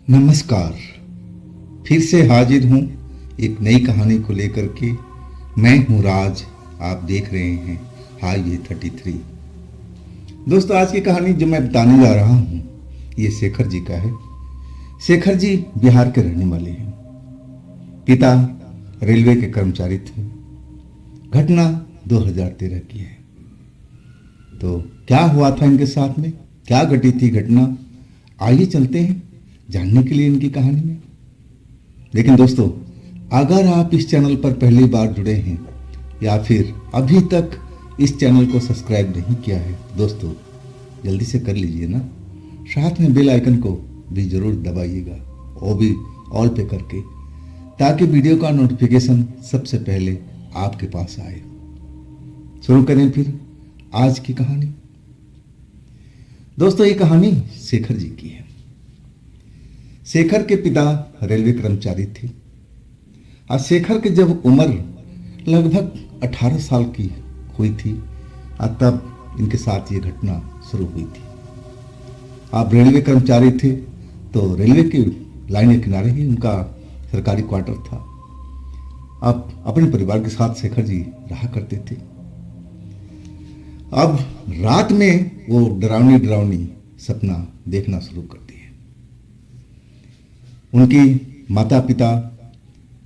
नमस्कार। फिर से हाजिर हूँ एक नई कहानी को लेकर के। मैं हूँ राज, आप देख रहे हैं हाईवे 33। दोस्तों, आज की कहानी जो मैं बताने जा रहा हूँ ये शेखर जी का है। शेखर जी बिहार के रहने वाले हैं। पिता रेलवे के कर्मचारी थे। घटना 2013 की है। तो क्या हुआ था इनके साथ में, क्या घटी थी घटना, आइए चलते हैं जानने के लिए इनकी कहानी में। लेकिन दोस्तों, अगर आप इस चैनल पर पहली बार जुड़े हैं या फिर अभी तक इस चैनल को सब्सक्राइब नहीं किया है, दोस्तों जल्दी से कर लीजिए ना। साथ में बेल आइकन को भी जरूर दबाइएगा, वो भी ऑल पे करके, ताकि वीडियो का नोटिफिकेशन सबसे पहले आपके पास आए। शुरू करें फिर आज की कहानी। दोस्तों, ये कहानी शेखर जी की है। शेखर के पिता रेलवे कर्मचारी थे और शेखर की जब उम्र लगभग 18 साल की हुई थी तब इनके साथ ये घटना शुरू हुई थी। आप रेलवे कर्मचारी थे तो रेलवे की लाइन के किनारे ही उनका सरकारी क्वार्टर था। आप अपने परिवार के साथ शेखर जी रहा करते थे। अब रात में वो डरावनी सपना देखना शुरू कर दिए। उनकी माता पिता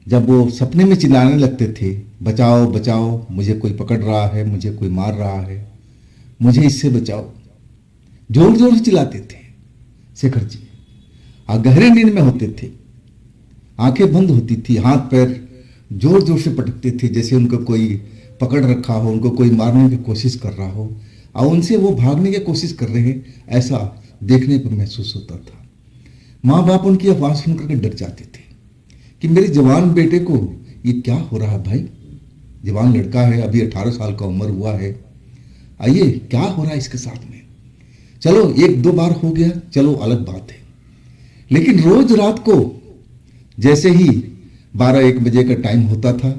जब वो सपने में चिल्लाने लगते थे, बचाओ बचाओ, मुझे कोई पकड़ रहा है, मुझे कोई मार रहा है, मुझे इससे बचाओ, जोर जोर से चिल्लाते थे शेखर जी। गहरे नींद में होते थे, आंखें बंद होती थी, हाथ पैर जोर जोर से पटकते थे, जैसे उनको कोई पकड़ रखा हो, उनको कोई मारने की कोशिश कर रहा हो और उनसे वो भागने की कोशिश कर रहे हैं, ऐसा देखने पर महसूस होता था। माँ बाप उनकी आवाज़ सुन करके डर जाते थे कि मेरे जवान बेटे को ये क्या हो रहा है। भाई जवान लड़का है, अभी 18 साल का उम्र हुआ है, आइए क्या हो रहा है इसके साथ में। चलो एक दो बार हो गया, चलो अलग बात है, लेकिन रोज रात को जैसे ही 12-1 बजे का टाइम होता था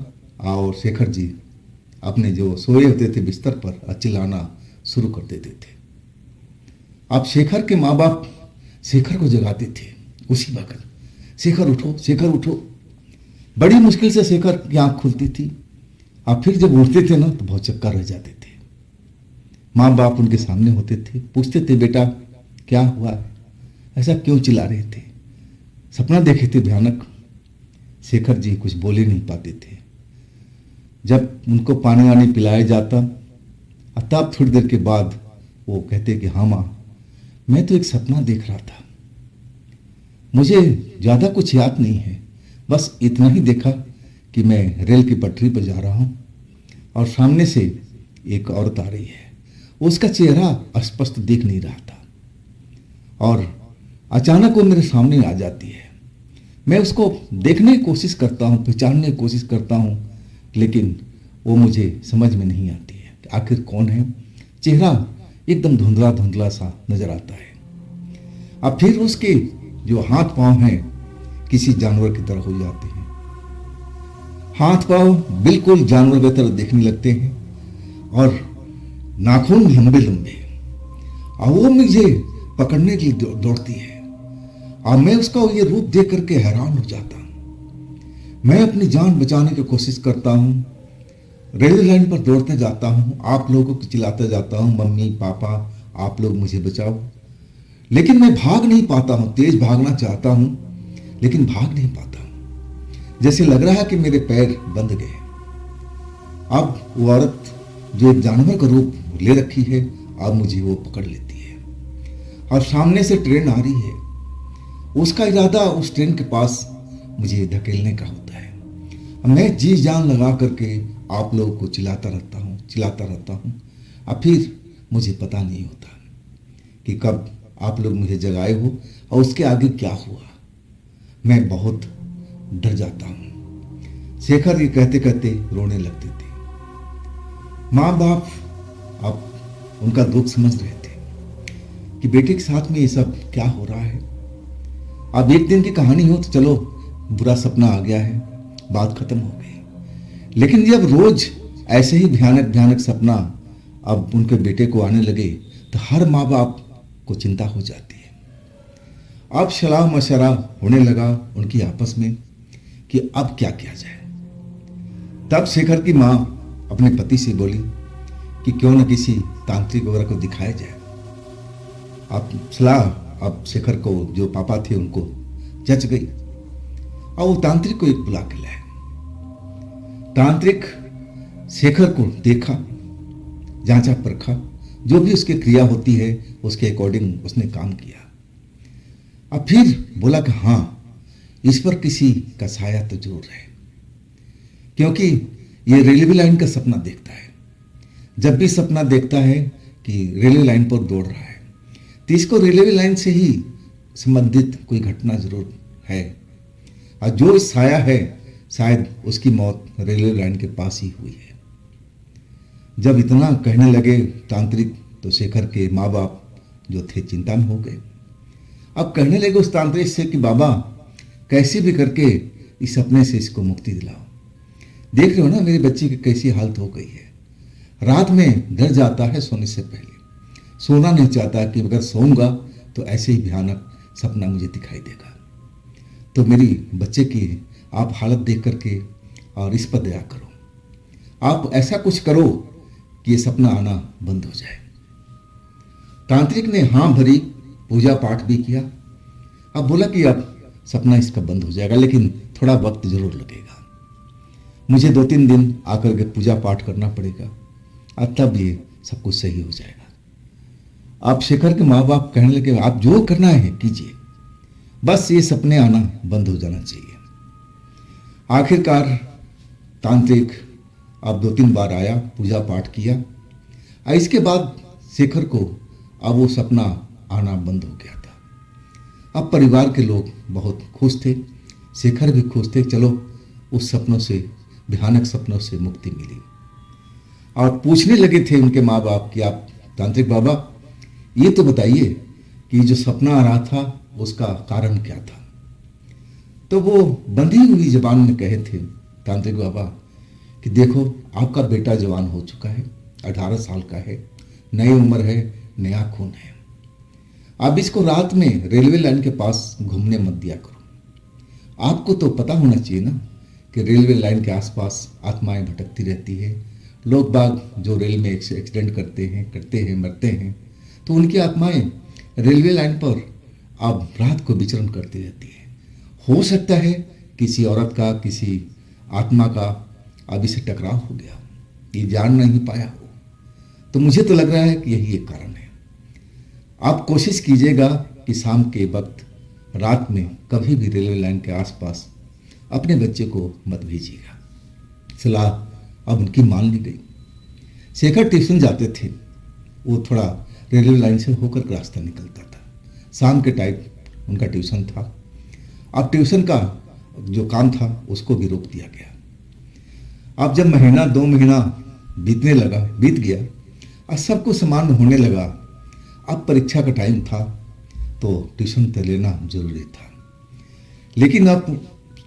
और शेखर जी अपने जो सोए होते थे बिस्तर पर चिल्लाना शुरू कर देते थे। अब शेखर के माँ बाप शेखर को जगाते थे उसी वक्त, शेखर उठो, शेखर उठो। बड़ी मुश्किल से शेखर की आंख खुलती थी और फिर जब उठते थे ना तो बहुत चक्कर रह जाते थे। माँ बाप उनके सामने होते थे, पूछते थे बेटा क्या हुआ है, ऐसा क्यों चिल्ला रहे थे, सपना देखे थे भयानक। शेखर जी कुछ बोले नहीं पाते थे। जब उनको पानी वानी पिलाया जाता तब थोड़ी देर के बाद वो कहते कि हाँ माँ, मैं तो एक सपना देख रहा था, मुझे ज़्यादा कुछ याद नहीं है, बस इतना ही देखा कि मैं रेल की पटरी पर जा रहा हूँ और सामने से एक औरत आ रही है, उसका चेहरा स्पष्ट दिख नहीं रहा था और अचानक वो मेरे सामने आ जाती है। मैं उसको देखने की कोशिश करता हूँ, पहचानने की कोशिश करता हूँ, लेकिन वो मुझे समझ में नहीं आती है कि आखिर कौन है। चेहरा एकदम धुंधला धुंधला सा नजर आता है। अब फिर उसके जो हाथ पांव हैं किसी जानवर की तरह हो जाते हैं, हाथ पांव बिल्कुल जानवर की तरह देखने लगते हैं और नाखून लंबे लंबे, और वो मुझे पकड़ने के लिए दौड़ती है और मैं उसका ये रूप देख करके हैरान हो जाता हूँ। मैं अपनी जान बचाने की कोशिश करता हूँ, रेलवे लाइन पर दौड़ते जाता हूँ, आप लोगों को चिल्लाता जाता हूँ, मम्मी पापा आप लोग मुझे बचाओ, लेकिन मैं भाग नहीं पाता हूँ। तेज भागना चाहता हूँ लेकिन भाग नहीं पाता हूँ, जैसे लग रहा है कि मेरे पैर बंध गए। अब वो औरत जो एक जानवर का रूप ले रखी है, अब मुझे वो पकड़ लेती है और सामने से ट्रेन आ रही है। उसका इरादा उस ट्रेन के पास मुझे धकेलने का होता है। मैं जी जान लगा करके आप लोगों को चिल्लाता रहता हूँ। अब फिर मुझे पता नहीं होता कि कब आप लोग मुझे जगाए हो और उसके आगे क्या हुआ। मैं बहुत डर जाता हूँ। शेखर ये कहते कहते रोने लगते थे। माँ बाप अब उनका दुख समझ रहे थे कि बेटे के साथ में ये सब क्या हो रहा है। अब एक दिन की कहानी हो तो चलो, बुरा सपना आ गया है, बात खत्म हो गई, लेकिन जब रोज ऐसे ही भयानक सपना अब उनके बेटे को आने लगे तो हर माँ बाप को चिंता हो जाती है अब सलाह मशवरा होने लगा उनकी आपस में कि अब क्या किया जाए। तब शेखर की माँ अपने पति से बोली कि क्यों न किसी तांत्रिक वगैरह को दिखाया जाए। अब सलाह अब शेखर को जो पापा थे उनको जच गई और वो तांत्रिक को एक बुला के लाए। तांत्रिक शेखर को देखा, जांचा परखा, जो भी उसकी क्रिया होती है उसके अकॉर्डिंग उसने काम किया। अब फिर बोला कि हाँ, इस पर किसी का साया तो जरूर है, क्योंकि ये रेलवे लाइन का सपना देखता है। जब भी सपना देखता है कि रेलवे लाइन पर दौड़ रहा है तो इसको रेलवे लाइन से ही संबंधित कोई घटना जरूर है, और जो साया है शायद उसकी मौत रेलवे लाइन के पास ही हुई है। जब इतना कहने लगे तांत्रिक तो शेखर के माँ बाप जो थे चिंता में हो गए। अब कहने लगे उस तांत्रिक से कि बाबा, कैसे भी करके इस सपने से इसको मुक्ति दिलाओ। देख रहे हो ना मेरे बच्चे की कैसी हालत हो गई है, रात में डर जाता है सोने से पहले, सोना नहीं चाहता कि अगर सोऊंगा तो ऐसे ही भयानक सपना मुझे दिखाई देगा। तो मेरी बच्चे की आप हालत देख करके और इस पर दया करो, आप ऐसा कुछ करो कि ये सपना आना बंद हो जाए। तांत्रिक ने हाँ भरी, पूजा पाठ भी किया। अब बोला कि अब सपना इसका बंद हो जाएगा, लेकिन थोड़ा वक्त जरूर लगेगा, मुझे 2-3 दिन आकर के पूजा पाठ करना पड़ेगा, अब तब ये सब कुछ सही हो जाएगा। अब शेखर के माँ बाप कहने लगे आप जो करना है कीजिए, बस ये सपने आना बंद हो जाना चाहिए। आखिरकार तांत्रिक अब 2-3 बार आया, पूजा पाठ किया, और इसके बाद शेखर को अब वो सपना आना बंद हो गया था। अब परिवार के लोग बहुत खुश थे, शेखर भी खुश थे, चलो उस सपनों से, भयानक सपनों से मुक्ति मिली। और पूछने लगे थे उनके माँ बाप कि आप तांत्रिक बाबा ये तो बताइए कि जो सपना आ रहा था उसका कारण क्या था। तो वो बंधी हुई जबान में कहे थे तांत्रिक बाबा कि देखो आपका बेटा जवान हो चुका है, 18 साल का है, नई उम्र है, नया खून है, आप इसको रात में रेलवे लाइन के पास घूमने मत दिया करो। आपको तो पता होना चाहिए ना कि रेलवे लाइन के आसपास आत्माएं भटकती रहती है, लोग बाग जो रेल में एक्सीडेंट करते हैं मरते हैं, तो उनकी आत्माएं रेलवे लाइन पर अब रात को विचरण करती रहती है। हो सकता है किसी औरत का, किसी आत्मा का अब इसे टकराव हो गया, ये जान नहीं पाया हो, तो मुझे तो लग रहा है कि यही एक कारण है। आप कोशिश कीजिएगा कि शाम के वक्त रात में कभी भी रेलवे लाइन के आसपास अपने बच्चे को मत भेजिएगा। सलाह अब उनकी मान ली गई। शेखर ट्यूशन जाते थे, वो थोड़ा रेलवे लाइन से होकर रास्ता निकलता था, शाम के टाइम उनका ट्यूशन था। अब ट्यूशन का जो काम था उसको भी रोक दिया गया। अब जब महीना 2 महीना बीत गया और सब कुछ सामान्य होने लगा, अब परीक्षा का टाइम था तो ट्यूशन तो लेना जरूरी था। लेकिन अब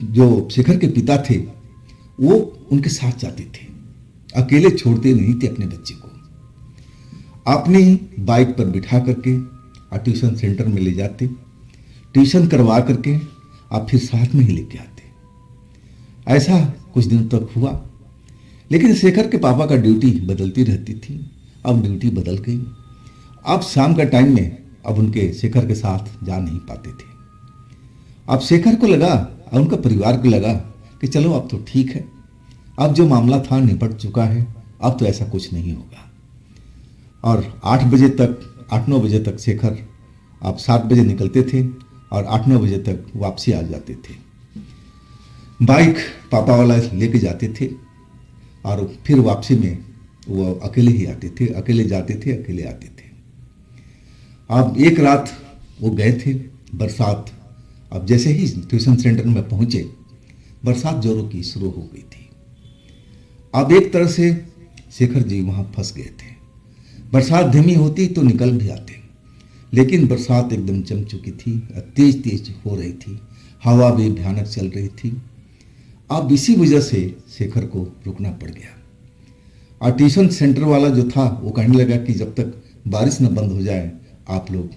जो शेखर के पिता थे वो उनके साथ जाते थे, अकेले छोड़ते नहीं थे अपने बच्चे को। अपनी बाइक पर बिठा करके और ट्यूशन सेंटर में ले जाते, ट्यूशन करवा करके आप फिर साथ में ही लेके आते। ऐसा कुछ दिन तक हुआ, लेकिन शेखर के पापा का ड्यूटी बदलती रहती थी। अब ड्यूटी बदल गई, अब शाम का टाइम में अब उनके शेखर के साथ जा नहीं पाते थे। अब शेखर को लगा और उनका परिवार को लगा कि चलो अब तो ठीक है, अब जो मामला था निपट चुका है, अब तो ऐसा कुछ नहीं होगा। और 8-9 बजे तक शेखर अब 7 बजे निकलते थे और 8-9 बजे तक वापसी आ जाते थे। बाइक पापा वाला लेके जाते थे और फिर वापसी में वो अकेले ही आते थे, अकेले जाते थे, अकेले आते थे। अब एक रात वो गए थे, बरसात, अब जैसे ही ट्यूशन सेंटर में पहुंचे बरसात जोरों की शुरू हो गई थी। अब एक तरह से शेखर जी वहाँ फंस गए थे। बरसात धीमी होती तो निकल भी आते, लेकिन बरसात एकदम जम चुकी थी, तेज तेज हो रही थी, हवा भी भयानक चल रही थी। अब इसी वजह से शेखर को रुकना पड़ गया। और ट्यूशन सेंटर वाला जो था वो कहने लगा कि जब तक बारिश न बंद हो जाए आप लोग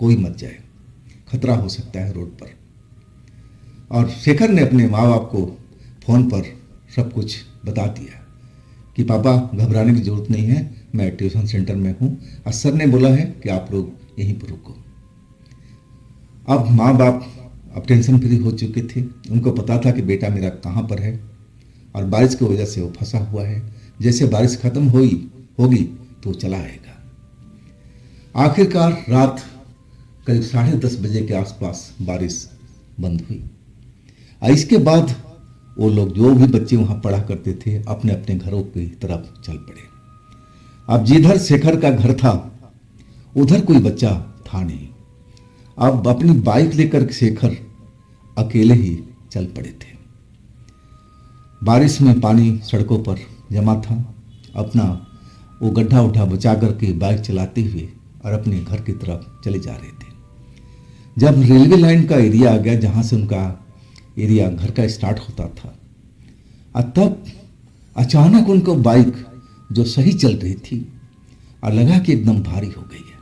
कोई मत जाए, खतरा हो सकता है रोड पर। और शेखर ने अपने माँ बाप को फ़ोन पर सब कुछ बता दिया कि पापा घबराने की ज़रूरत नहीं है, मैं ट्यूशन सेंटर में हूँ और सर ने बोला है कि आप लोग यहीं पर रुको। अब माँ बाप अब टेंशन फ्री हो चुके थे। उनको पता था कि बेटा मेरा कहाँ पर है और बारिश की वजह से वो फंसा हुआ है। जैसे बारिश खत्म होगी तो चला आएगा। आखिरकार रात करीब 10:30 बजे के आसपास बारिश बंद हुई और इसके बाद वो लोग जो भी बच्चे वहाँ पढ़ा करते थे अपने अपने घरों की तरफ चल पड़े। अब जिधर शेखर का घर था उधर कोई बच्चा था नहीं। अब अपनी बाइक लेकर शेखर अकेले ही चल पड़े थे। बारिश में पानी सड़कों पर जमा था। अपना वो गड्ढा उड्ढा बचा करके बाइक चलाते हुए और अपने घर की तरफ चले जा रहे थे। जब रेलवे लाइन का एरिया आ गया जहाँ से उनका एरिया घर का स्टार्ट होता था, और तब अचानक उनको बाइक जो सही चल रही थी और लगा कि एकदम भारी हो गई है,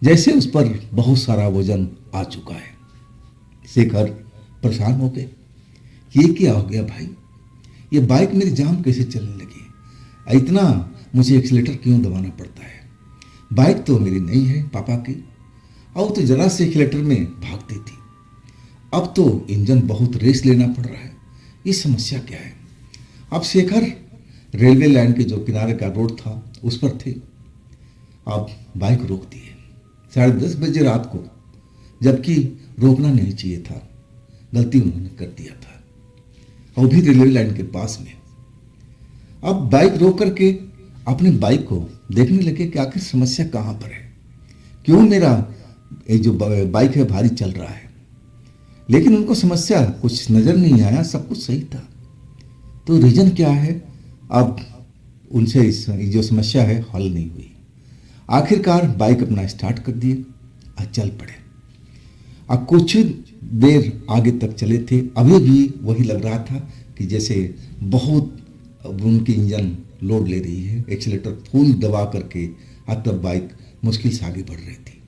जैसे उस पर बहुत सारा वजन आ चुका है। शेखर परेशान हो गए कि ये क्या हो गया भाई, ये बाइक मेरी जाम कैसे चलने लगी, इतना मुझे एक्सीलेटर क्यों दबाना पड़ता है, बाइक तो मेरी नहीं है पापा की, और तो जरा से एक्सीलेटर में भागती थी, अब तो इंजन बहुत रेस लेना पड़ रहा है, ये समस्या क्या है। अब शेखर रेलवे लाइन के जो किनारे का रोड था उस पर थे। अब बाइक रोक दिए 10:30 बजे रात को, जबकि रोकना नहीं चाहिए था, गलती उन्होंने कर दिया था, और भी रेलवे लाइन के पास में। अब बाइक रोक करके अपने बाइक को देखने लगे कि आखिर समस्या कहाँ पर है, क्यों मेरा ये जो बाइक है भारी चल रहा है। लेकिन उनको समस्या कुछ नज़र नहीं आया, सब कुछ सही था। तो रीज़न क्या है, अब उनसे इस जो समस्या है हल नहीं हुई। आखिरकार बाइक अपना स्टार्ट कर दिए और चल पड़े। अब कुछ देर आगे तक चले थे, अभी भी वही लग रहा था कि जैसे बहुत उनकी इंजन लोड ले रही है, एक्सीलेटर फुल दबा करके अब तक बाइक मुश्किल से आगे बढ़ रही थी।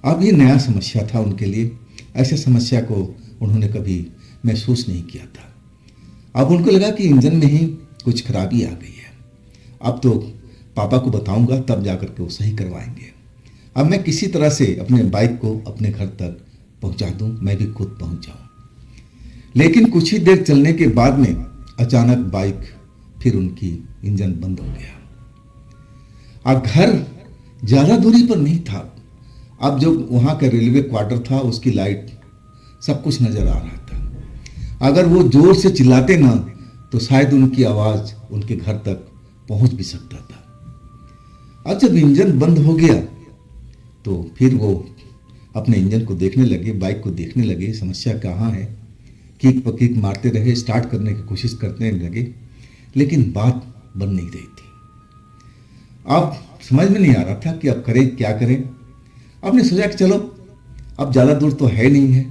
अब ये नया समस्या था उनके लिए, ऐसे समस्या को उन्होंने कभी महसूस नहीं किया था। अब उनको लगा कि इंजन में ही कुछ खराबी आ गई है, अब तो पापा को बताऊंगा तब जाकर के वो सही करवाएंगे। अब मैं किसी तरह से अपने बाइक को अपने घर तक पहुंचा दूं, मैं भी खुद पहुंच जाऊं। लेकिन कुछ ही देर चलने के बाद में अचानक बाइक फिर उनकी इंजन बंद हो गया। अब घर ज़्यादा दूरी पर नहीं था, अब जो वहाँ का रेलवे क्वार्टर था उसकी लाइट सब कुछ नज़र आ रहा था। अगर वो जोर से चिल्लाते ना तो शायद उनकी आवाज़ उनके घर तक पहुँच भी सकता था। अब जब इंजन बंद हो गया तो फिर वो अपने इंजन को देखने लगे, बाइक को देखने लगे, समस्या कहाँ है। किक पकीक मारते रहे, स्टार्ट करने की कोशिश करने लगे, लेकिन बात बन नहीं रही थी। अब समझ में नहीं आ रहा था कि अब करें क्या करें। अब ने सोचा कि चलो अब ज़्यादा दूर तो है नहीं है,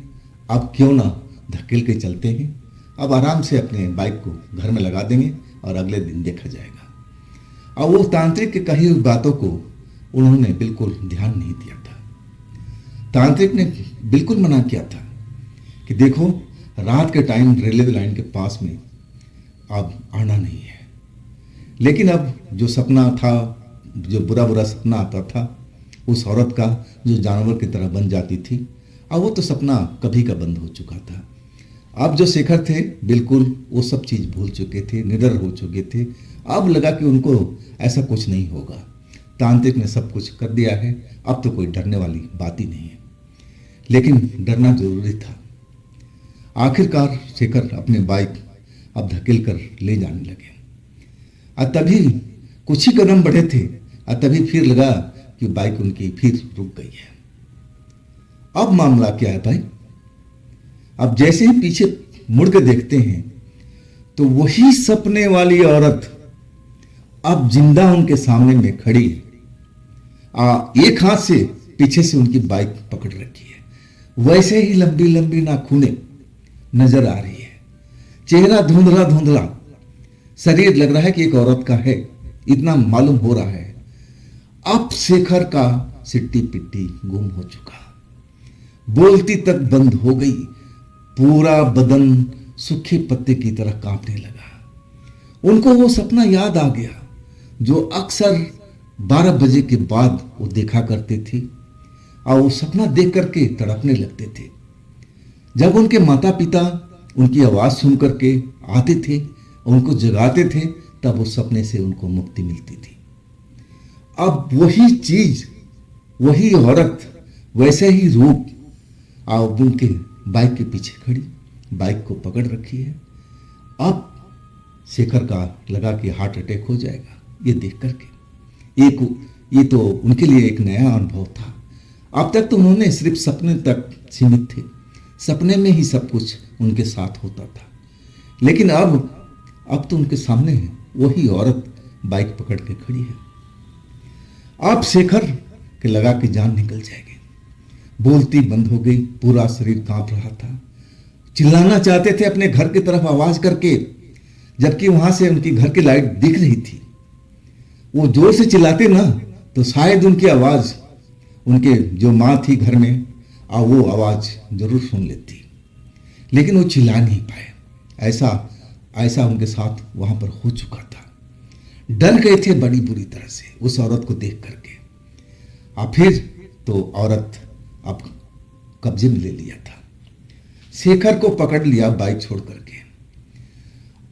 अब क्यों ना धकेल के चलते हैं, अब आराम से अपने बाइक को घर में लगा देंगे और अगले दिन देखा जाएगा। अब वो तांत्रिक के कही हुई बातों को उन्होंने बिल्कुल ध्यान नहीं दिया था। तांत्रिक ने बिल्कुल मना किया था कि देखो रात के टाइम रेलवे लाइन के पास में अब आना नहीं है। लेकिन अब जो सपना था, जो बुरा बुरा सपना आता था उस औरत का जो जानवर की तरह बन जाती थी, अब वो तो सपना कभी का बंद हो चुका था। अब जो शेखर थे बिल्कुल वो सब चीज़ भूल चुके थे, निडर हो चुके थे। अब लगा कि उनको ऐसा कुछ नहीं होगा, तांत्रिक ने सब कुछ कर दिया है, अब तो कोई डरने वाली बात ही नहीं है। लेकिन डरना जरूरी था। आखिरकार शेखर अपने बाइक अब धकेल कर ले जाने लगे और तभी कुछ ही कदम बढ़े थे और तभी फिर लगा कि बाइक उनकी फिर रुक गई है। अब मामला क्या है भाई, अब जैसे ही पीछे मुड़ के देखते हैं तो वही सपने वाली औरत अब जिंदा उनके सामने में खड़ी है। एक हाथ से पीछे से उनकी बाइक पकड़ रखी है, वैसे ही लंबी लंबी नाखूनें नजर आ रही है, चेहरा धुंधला धुंधला, शरीर लग रहा है कि एक औरत का है, इतना मालूम हो रहा है। अब शेखर का सिट्टी पिट्टी गुम हो चुका। बोलती तक बंद हो गई। पूरा बदन सूखे पत्ते की तरह कांपने लगा। उनको वो सपना याद आ गया जो अक्सर 12 बजे के बाद वो देखा करते थे, और वो सपना देख करके तड़पने लगते थे। जब उनके माता पिता उनकी आवाज़ सुन करके आते थे और उनको जगाते थे, तब उस सपने से उनको मुक्ति मिलती थी। अब वही चीज, वही औरत, वैसे ही रूप अब उनके बाइक के पीछे खड़ी, बाइक को पकड़ रखी है। अब शेखर का लगा कि हार्ट अटैक हो जाएगा ये देख करके। ये तो उनके लिए एक नया अनुभव था। अब तक तो उन्होंने सिर्फ सपने तक सीमित थे, सपने में ही सब कुछ उनके साथ होता था। लेकिन अब तो उनके सामने है वही औरत बाइक पकड़ के खड़ी है। अब शेखर के लगा कि जान निकल जाएगी। बोलती बंद हो गई, पूरा शरीर कांप रहा था। चिल्लाना चाहते थे अपने घर की तरफ आवाज करके, जबकि वहां से उनकी घर की लाइट दिख रही थी। वो जोर से चिल्लाते ना तो शायद उनकी आवाज, उनके जो माँ थी घर में, वो आवाज जरूर सुन लेती, लेकिन वो चिल्ला नहीं पाए। ऐसा उनके साथ वहां पर हो चुका था। डर गए थे बड़ी बुरी तरह से उस औरत को देख करके। फिर तो औरत अब कब्जे में ले लिया था। शेखर को पकड़ लिया बाइक छोड़ करके।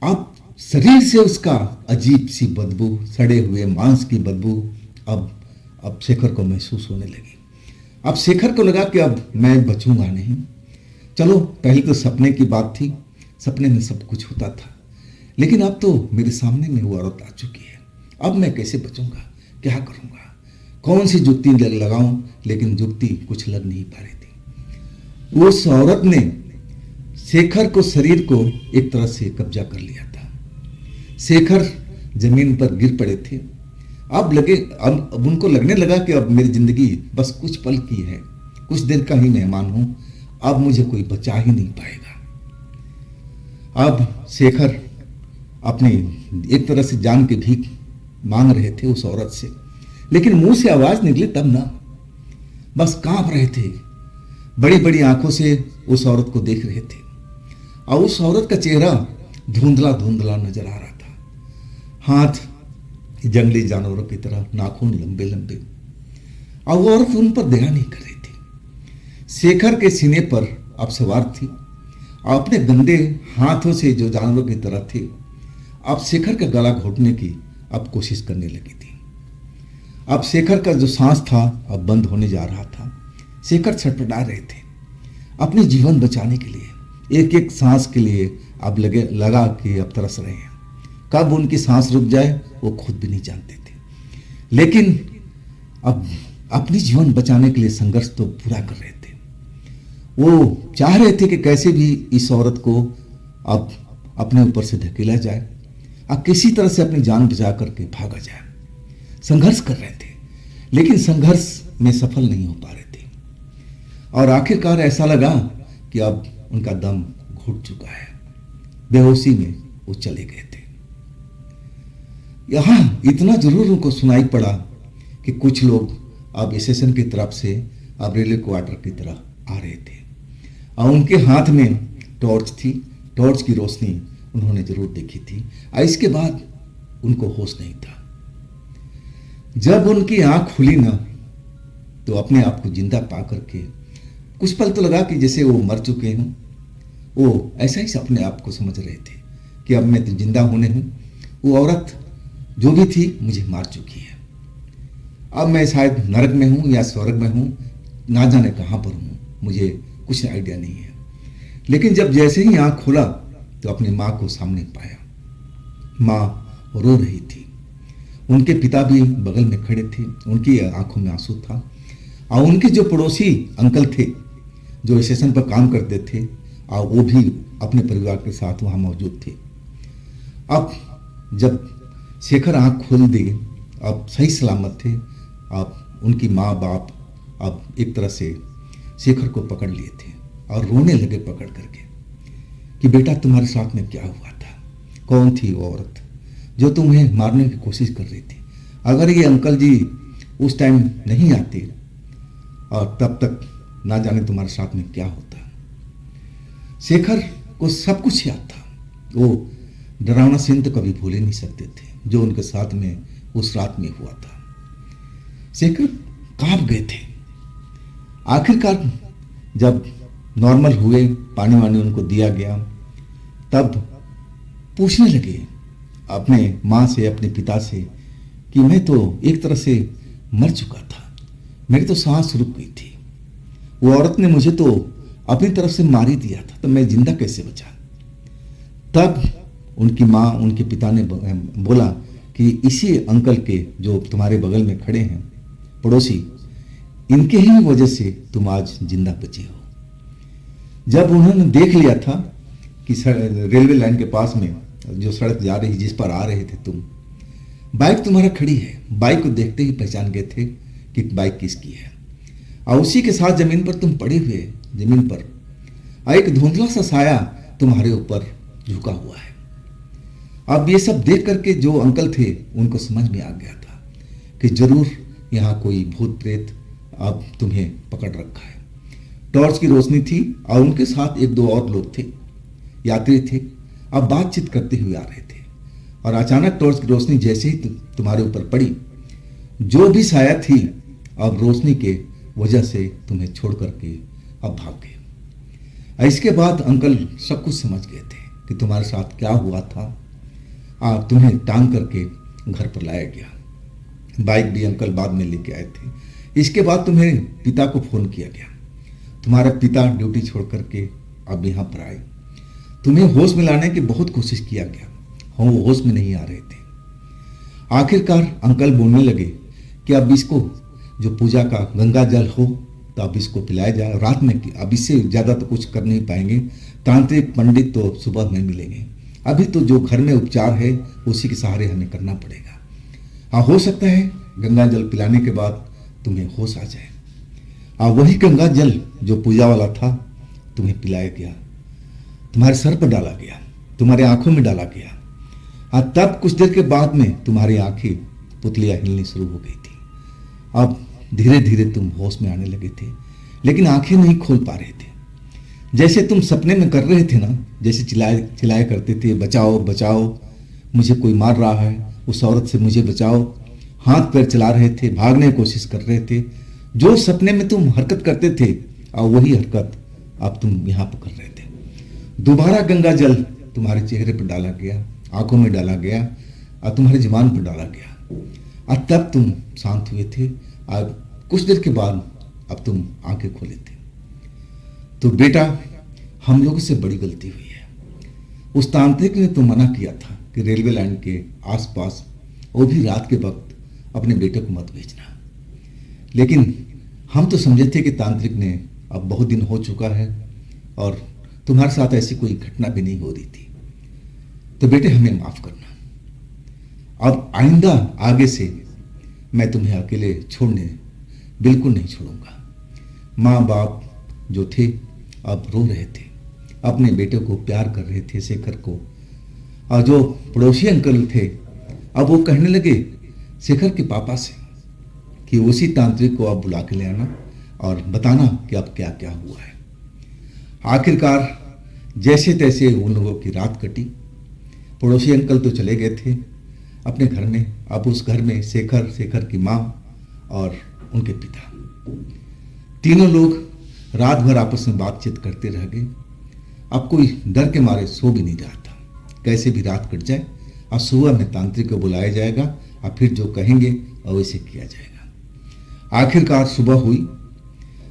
अब शरीर से उसका अजीब सी बदबू, सड़े हुए मांस की बदबू अब शेखर को महसूस होने लगी। अब शेखर को लगा कि अब मैं बचूंगा नहीं। चलो, पहले तो सपने की बात थी, सपने में सब कुछ होता था, लेकिन अब तो मेरे सामने में वो औरत आ चुकी है। अब मैं कैसे बचूंगा, क्या करूंगा, कौन सी जुक्ति लगाऊं? लेकिन जुक्ति कुछ लग नहीं पा रही थी। उस औरत ने शेखर को, शरीर को एक तरह से कब्जा कर लिया था। शेखर जमीन पर गिर पड़े थे। अब उनको लगने लगा कि अब मेरी जिंदगी बस कुछ पल की है, कुछ देर का ही मेहमान हूं, अब मुझे कोई बचा ही नहीं पाएगा। अब शेखर अपनी एक तरह से जान के भीख मांग रहे थे उस औरत से, लेकिन मुंह से आवाज निकली तब ना, बस कांप रहे थे। बड़ी बड़ी आंखों से उस औरत को देख रहे थे, और उस औरत का चेहरा धुंधला धुंधला नजर आ रहा था। हाथ जंगली जानवरों की तरह, नाखून लंबे लंबे, और वो औरत उन पर दया नहीं कर रही थी। शेखर के सीने पर अब सवार थी, और अपने गंदे हाथों से जो जानवरों की तरह थे, अब शेखर का गला घोटने की अब कोशिश करने लगी थी। अब शेखर का जो सांस था अब बंद होने जा रहा था। शेखर छटपटा रहे थे अपने जीवन बचाने के लिए, एक एक सांस के लिए अब लगा कि अब तरस रहे हैं। कब उनकी सांस रुक जाए वो खुद भी नहीं जानते थे, लेकिन अब अपनी जीवन बचाने के लिए संघर्ष तो पूरा कर रहे थे। वो चाह रहे थे कि कैसे भी इस औरत को अब अपने ऊपर से धकेला जाए, अब किसी तरह से अपनी जान बचा करके भागा जाए। संघर्ष कर रहे थे, लेकिन संघर्ष में सफल नहीं हो पा रहे थे, और आखिरकार ऐसा लगा कि अब उनका दम घुट चुका है। बेहोशी में वो चले गए थे। यहां इतना जरूर उनको सुनाई पड़ा कि कुछ लोग अब स्टेशन की तरफ से अब रेलवे क्वार्टर की तरफ आ रहे थे, और उनके हाथ में टॉर्च थी। टॉर्च की रोशनी उन्होंने जरूर देखी थी, और इसके बाद उनको होश नहीं था। जब उनकी आंख खुली ना, तो अपने आप को जिंदा पा करके कुछ पल तो लगा कि जैसे वो मर चुके हों। वो ऐसा ही अपने आप को समझ रहे थे कि अब मैं तो जिंदा होने हूं, वो औरत जो भी थी मुझे मार चुकी है। अब मैं शायद नरक में हूं या स्वर्ग में हूं, ना जाने कहां पर हूं, मुझे कुछ आइडिया नहीं है। लेकिन जब जैसे ही आंख खोला तो अपनी माँ को सामने पाया। माँ रो रही थी, उनके पिता भी बगल में खड़े थे, उनकी आंखों में आंसू था, और उनके जो पड़ोसी अंकल थे जो स्टेशन पर काम करते थे, और वो भी अपने परिवार के साथ वहाँ मौजूद थे। अब जब शेखर आंख खोल दी, अब सही सलामत थे। अब उनकी माँ बाप अब एक तरह से शेखर को पकड़ लिए थे और रोने लगे पकड़ करके कि बेटा तुम्हारे साथ में क्या हुआ था, कौन थी वो औरत जो तुम्हें मारने की कोशिश कर रही थी। अगर ये अंकल जी उस टाइम नहीं आते और तब तक ना जाने तुम्हारे साथ में क्या होता। शेखर को सब कुछ याद था। वो डरावना सीन तो कभी भूल ही नहीं सकते थे जो उनके साथ में उस रात में हुआ था। शेखर कांप गए थे। आखिरकार जब नॉर्मल हुए, पानी वानी उनको दिया गया, तब पूछने लगे अपने माँ से, अपने पिता से कि मैं तो एक तरह से मर चुका था, मेरी तो सांस रुक गई थी, वो औरत ने मुझे तो अपनी तरफ से मार ही दिया था, तो मैं जिंदा कैसे बचा। तब उनकी माँ, उनके पिता ने बोला कि इसी अंकल के जो तुम्हारे बगल में खड़े हैं पड़ोसी, इनके ही वजह से तुम आज जिंदा बचे हो। जब उन्होंने देख लिया था कि रेलवे लाइन के पास में जो सड़क जा रही, जिस पर आ रहे थे तुम, बाइक तुम्हारा खड़ी है, बाइक को देखते ही पहचान गए थे कि बाइक किसकी है। और उसी के साथ जमीन पर तुम पड़े हुए, जमीन पर एक धुंधला सा साया तुम्हारे ऊपर झुका हुआ है। अब ये सब देख करके जो अंकल थे उनको समझ में आ गया था कि जरूर यहाँ कोई भूत प्रेत अब तुम्हें पकड़ रखा है। टॉर्च की रोशनी थी और उनके साथ एक दो और लोग थे, यात्री थे, अब बातचीत करते हुए आ रहे थे। और अचानक टॉर्च की रोशनी जैसे ही तुम्हारे ऊपर पड़ी, जो भी साया थी अब रोशनी के वजह से तुम्हें छोड़ करके अब भाग गए। इसके बाद अंकल सब कुछ समझ गए थे कि तुम्हारे साथ क्या हुआ था। तुम्हें टांग करके घर पर लाया गया। बाइक भी अंकल बाद में लेके आए थे। इसके बाद तुम्हें पिता को फोन किया गया। तुम्हारा पिता ड्यूटी छोड़ करके अब यहाँ पर आए। तुम्हें होश में लाने की बहुत कोशिश किया गया, हम वो होश में नहीं आ रहे थे। आखिरकार अंकल बोलने लगे कि अब इसको जो पूजा का गंगा जल हो तो अब इसको पिलाया जाए रात में, कि अब इससे ज़्यादा तो कुछ कर नहीं पाएंगे, तांत्रिक पंडित तो सुबह में मिलेंगे, अभी तो जो घर में उपचार है उसी के सहारे हमें करना पड़ेगा। हाँ, हो सकता है गंगा जल पिलाने के बाद तुम्हें होश आ जाए। वही गंगा जल जो पूजा वाला था तुम्हें पिलाया गया, तुम्हारे सर पर डाला गया, तुम्हारे आंखों में डाला गया। तब कुछ देर के बाद में तुम्हारी आंखें पुतलियां हिलनी शुरू हो गई थी। अब धीरे धीरे तुम होश में आने लगे थे, लेकिन आंखें नहीं खोल पा रहे थे। जैसे तुम सपने में कर रहे थे ना, जैसे चिल्लाया करते थे, बचाओ बचाओ, मुझे कोई मार रहा है, उस औरत से मुझे बचाओ। हाथ पैर चला रहे थे, भागने की कोशिश कर रहे थे। जो सपने में तुम हरकत करते थे और वही हरकत अब तुम यहाँ पर कर रहे थे। दोबारा गंगा जल तुम्हारे चेहरे पर डाला गया, आंखों में डाला गया और तुम्हारे जुबान पर डाला गया। और तब तुम शांत हुए थे। और कुछ देर के बाद अब तुम आंखें खोले थे। तो बेटा, हम लोगों से बड़ी गलती हुई है। उस तांत्रिक ने तो मना किया था कि रेलवे लाइन के आसपास, वो भी रात के वक्त, अपने बेटे को मत भेजना। लेकिन हम तो समझे थे कि तांत्रिक ने अब बहुत दिन हो चुका है और तुम्हारे साथ ऐसी कोई घटना भी नहीं हो रही थी। तो बेटे, हमें माफ करना। अब आइंदा आगे से मैं तुम्हें अकेले छोड़ने बिल्कुल नहीं छोड़ूंगा। माँ बाप जो थे अब रो रहे थे, अपने बेटे को प्यार कर रहे थे, शेखर को। और जो पड़ोसी अंकल थे अब वो कहने लगे शेखर के पापा से कि उसी तांत्रिक को आप बुला के ले आना और बताना कि अब क्या क्या हुआ है। आखिरकार जैसे तैसे उन लोगों की रात कटी। पड़ोसी अंकल तो चले गए थे अपने घर में। अब उस घर में शेखर, शेखर की माँ और उनके पिता, तीनों लोग रात भर आपस में बातचीत करते रह गए। अब कोई डर के मारे सो भी नहीं रहा था, कैसे भी रात कट जाए और सुबह में तांत्रिक को बुलाया जाएगा और फिर जो कहेंगे और वैसे किया जाएगा। आखिरकार सुबह हुई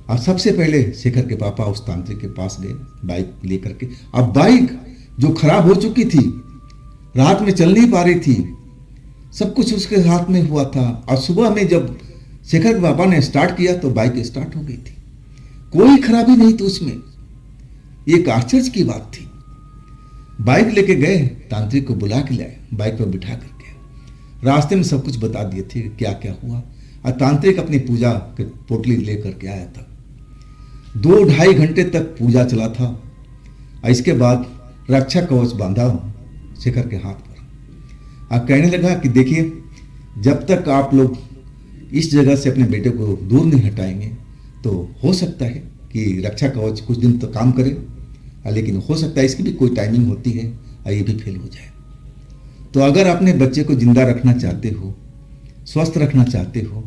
और सबसे पहले शेखर के पापा उस तांत्रिक के पास गए बाइक लेकर के। अब बाइक जो खराब हो चुकी थी, रात में चल नहीं पा रही थी, सब कुछ उसके हाथ में हुआ था। और सुबह में जब शेखर के पापा ने स्टार्ट किया तो बाइक स्टार्ट हो गई थी, कोई खराबी नहीं थी उसमें। एक आश्चर्य की बात थी। बाइक लेके गए, तांत्रिक को बुला के लाए, बाइक पर बिठा करके रास्ते में सब कुछ बता दिए थे क्या क्या हुआ। और तांत्रिक अपनी पूजा के पोटली लेकर के आया था। 2-2.5 घंटे तक पूजा चला था। और इसके बाद रक्षा कवच बांधा शेखर के हाथ पर और कहने लगा कि देखिए, जब तक आप लोग इस जगह से अपने बेटे को दूर नहीं हटाएंगे तो हो सकता है कि रक्षा कवच कुछ दिन तो काम करे, लेकिन हो सकता है इसकी भी कोई टाइमिंग होती है और ये भी फेल हो जाए। तो अगर अपने बच्चे को जिंदा रखना चाहते हो, स्वस्थ रखना चाहते हो,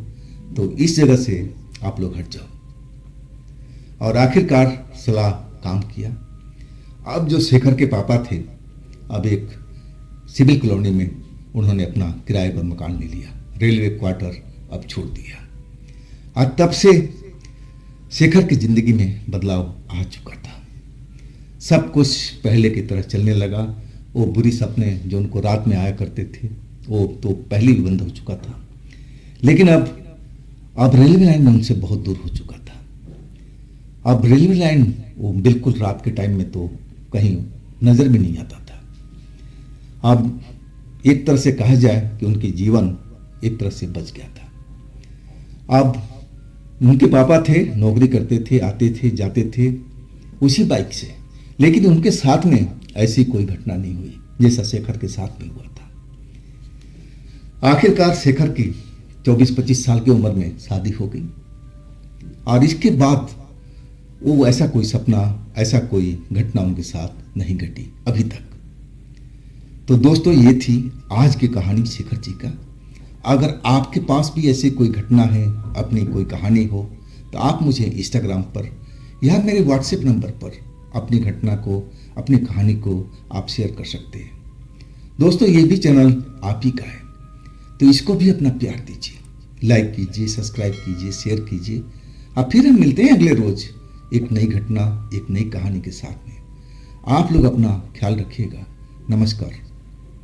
तो इस जगह से आप लोग हट जाओ। और आखिरकार सलाह काम किया। अब जो शेखर के पापा थे, अब एक सिविल कॉलोनी में उन्होंने अपना किराए पर मकान ले लिया, रेलवे क्वार्टर अब छोड़ दिया। और तब से शेखर की जिंदगी में बदलाव आ चुका था। सब कुछ पहले की तरह चलने लगा। वो बुरी सपने जो उनको रात में आया करते थे वो तो पहले ही बंद हो चुका था। लेकिन अब रेलवे लाइन में उनसे बहुत दूर हो चुका था। अब रेलवे लाइन वो बिल्कुल रात के टाइम में तो कहीं नजर भी नहीं आता था। अब एक तरह से कहा जाए कि उनके जीवन एक तरह से बच गया था। अब उनके पापा थे, नौकरी करते थे, आते थे जाते थे उसी बाइक से, लेकिन उनके साथ में ऐसी कोई घटना नहीं हुई जैसा शेखर के साथ में हुआ था। आखिरकार शेखर की 24-25 साल की उम्र में शादी हो गई और इसके बाद वो ऐसा कोई सपना, ऐसा कोई घटना उनके साथ नहीं घटी अभी तक। तो दोस्तों, ये थी आज की कहानी शेखर जी का। अगर आपके पास भी ऐसी कोई घटना है, अपनी कोई कहानी हो, तो आप मुझे इंस्टाग्राम पर या मेरे व्हाट्सएप नंबर पर अपनी घटना को, अपनी कहानी को आप शेयर कर सकते हैं। दोस्तों, ये भी चैनल आप ही का है, तो इसको भी अपना प्यार दीजिए, लाइक कीजिए, सब्सक्राइब कीजिए, शेयर कीजिए। अब फिर हम मिलते हैं अगले रोज एक नई घटना, एक नई कहानी के साथ में। आप लोग अपना ख्याल रखिएगा। नमस्कार।